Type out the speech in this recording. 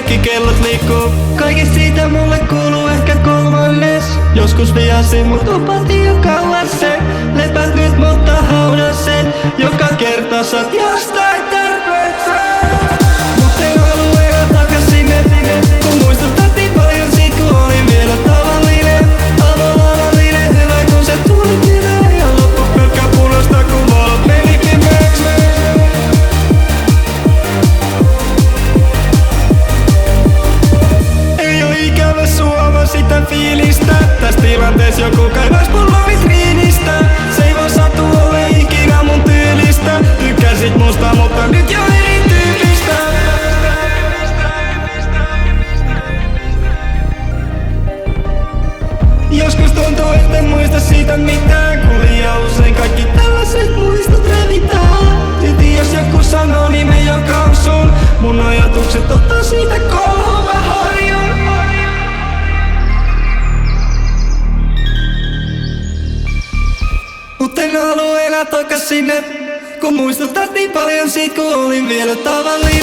kaikki kellot liikkuu. Kaikista siitä mulle kuuluu ehkä kolmannes. Joskus vihasin mut upatin jo kauas se. Lepät nyt mutta haudan sen. Joka kerta saat jostain tarpeekseen. Mut en halua enää takas sinne. Kun muistutat niin paljon siitä kun olin vielä tavallinen. Avolavallinen hyvä kun se tuli minä. Ja loppu pelkkä punosta kun valot meni pimeäks. Ei oo ikävä suova sitä fiilistä. Täs tilantees joku kaivais pullo vitriinistä. Se ei vaan satu ole ikinä mun tyylistä. Tykkäsit musta mutta nyt jo erityypistä. Joskus tuntuu etten muista siitä mitään. Kun liian usein kaikki tällaiset muistot revitään. Silti jos joku sanoo nimen joka on sun. Mun ajatukset ottaa siitä kolhon mä harjun. Mut en halua enää takas sinne. Kun muistutat niin paljon siitä kun olin vielä tavallinen.